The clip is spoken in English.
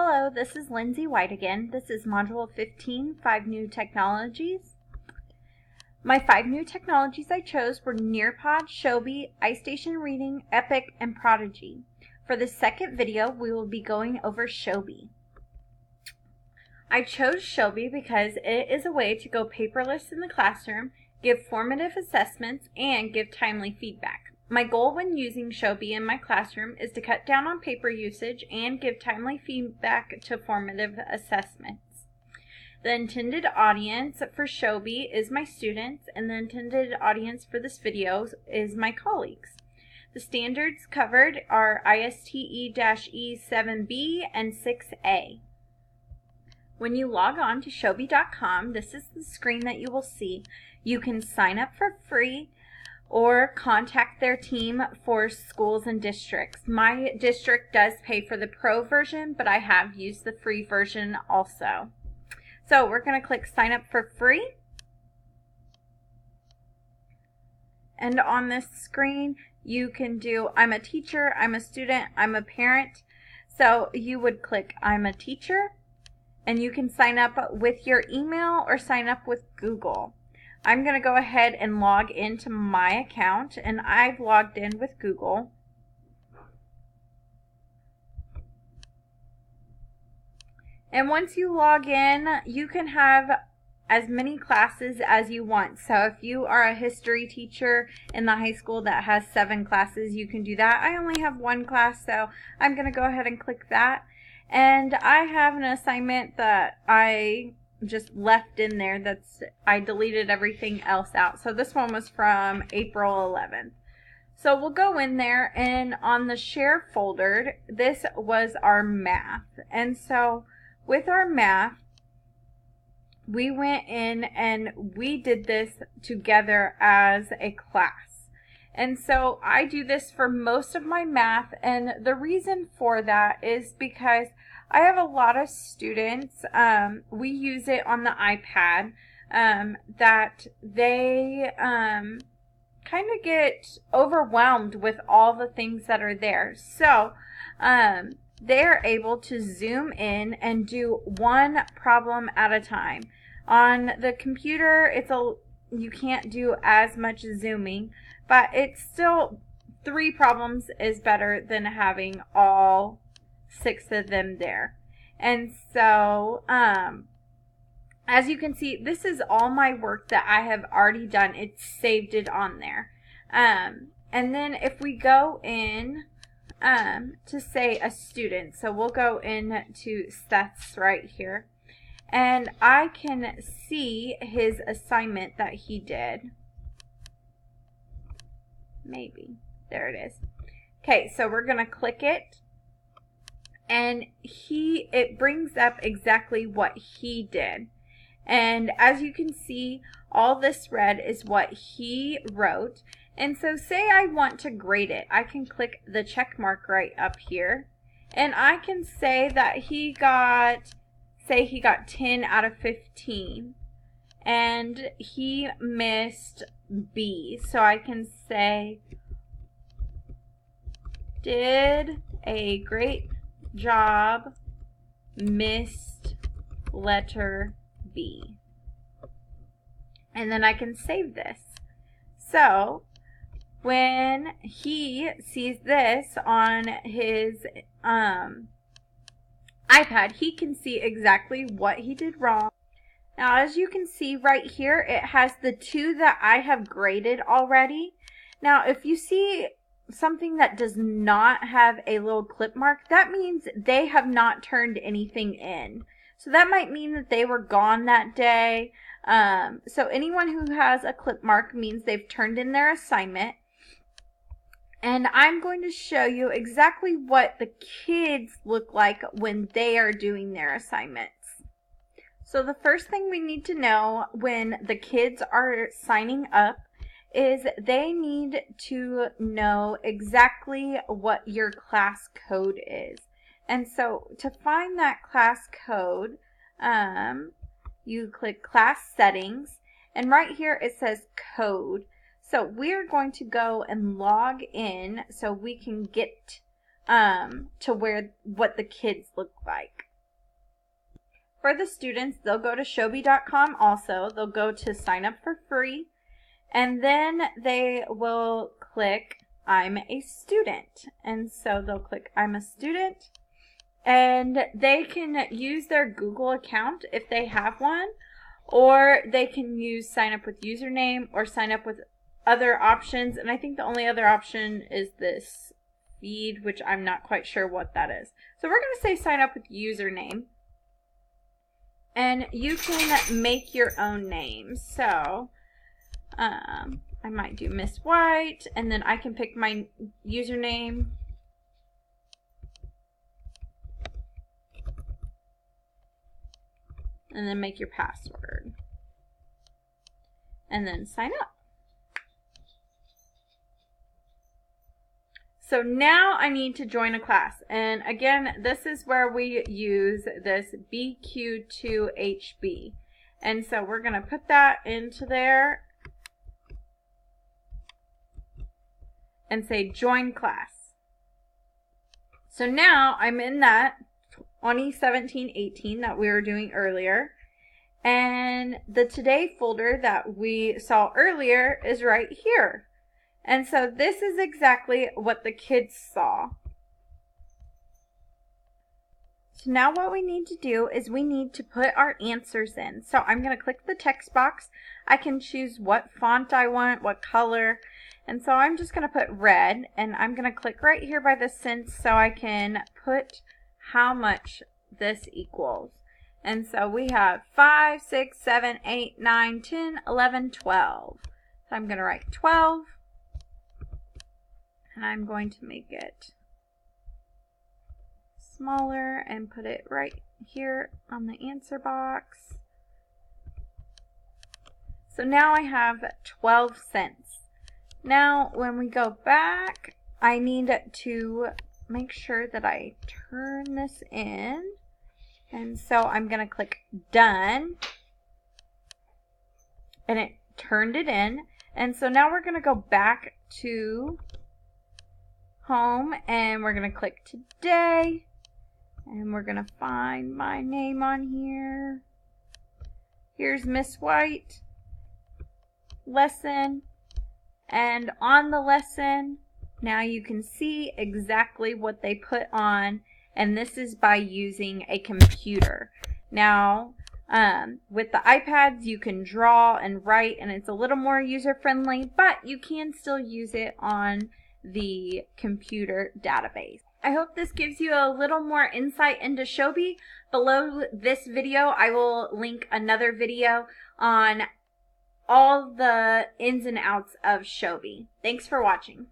Hello, this is Lindsay White again. This is Module 15, 5 New Technologies. My 5 new technologies I chose were Nearpod, Showbie, iStation Reading, Epic, and Prodigy. For the second video, we will be going over Showbie. I chose Showbie because it is a way to go paperless in the classroom, give formative assessments, and give timely feedback. My goal when using Showbie in my classroom is to cut down on paper usage and give timely feedback to formative assessments. The intended audience for Showbie is my students, and the intended audience for this video is my colleagues. The standards covered are ISTE-E7B and 6A. When you log on to Showbie.com, this is the screen that you will see. You can sign up for free or contact their team for schools and districts. My district does pay for the pro version, but I have used the free version also. So we're going to click sign up for free. And on this screen, you can do I'm a teacher, I'm a student, I'm a parent. So you would click I'm a teacher, and you can sign up with your email or sign up with Google. I'm going to go ahead and log into my account, and I've logged in with Google. And once you log in, you can have as many classes as you want. So if you are a history teacher in the high school that has 7 classes, you can do that. I only have 1 class, so I'm going to go ahead and click that. And I have an assignment that I just left in there. I deleted everything else out. So this one was from April 11th. So we'll go in there, and on the share folder, this was our math. And so with our math, we went in and we did this together as a class. And so I do this for most of my math, and the reason for that is because I have a lot of students, we use it on the iPad, that they kind of get overwhelmed with all the things that are there. So they're able to zoom in and do one problem at a time. On the computer, you can't do as much zooming, but it's still 3 problems is better than having all 6 of them there. And so as you can see, this is all my work that I have already done. It's saved it on there. And then if we go in to say a student, so we'll go into Seth's right here, and I can see his assignment that he did. Maybe. There it is. Okay, so we're going to click it. And it brings up exactly what he did. And as you can see, all this red is what he wrote. And so say I want to grade it. I can click the check mark right up here. And I can say that he got 10 out of 15. And he missed B. So I can say, did a great job, missed letter B. And then I can save this. So when he sees this on his iPad, he can see exactly what he did wrong. Now, as you can see right here, it has the 2 that I have graded already. Now, if you see something that does not have a little clip mark, that means they have not turned anything in. So that might mean that they were gone that day. So anyone who has a clip mark means they've turned in their assignment. And I'm going to show you exactly what the kids look like when they are doing their assignments. So the first thing we need to know when the kids are signing up is they need to know exactly what your class code is. And so to find that class code, you click class settings, and right here it says code. So we're going to go and log in so we can get to what the kids look like. For the students, they'll go to Showbie.com also. They'll go to sign up for free. And then they will click I'm a student. And so they'll click I'm a student. And they can use their Google account if they have one. Or they can use sign up with username or sign up with other options. And I think the only other option is this feed, which I'm not quite sure what that is. So we're going to say sign up with username. And you can make your own name. So I might do Miss White, and then I can pick my username. And then make your password. And then sign up. So now I need to join a class. And again, this is where we use this BQ2HB. And so we're going to put that into there and say join class. So now I'm in that 2017-18 that we were doing earlier. And the today folder that we saw earlier is right here. And so this is exactly what the kids saw. So now what we need to do is we need to put our answers in. So I'm going to click the text box. I can choose what font I want, what color. And so I'm just going to put red, and I'm going to click right here by the cents so I can put how much this equals. And so we have 5, 6, 7, 8, 9, 10, 11, 12. So I'm going to write 12. And I'm going to make it smaller and put it right here on the answer box. So now I have 12 cents. Now when we go back, I need to make sure that I turn this in. And so I'm going to click done. And it turned it in. And so now we're going to go back to home, and we're going to click today, and we're going to find my name on here. Here's Miss White lesson, and on the lesson now you can see exactly what they put on, and this is by using a computer. Now with the iPads you can draw and write, and it's a little more user friendly, but you can still use it on the computer database. I hope this gives you a little more insight into Showbie. Below this video, I will link another video on all the ins and outs of Showbie. Thanks for watching.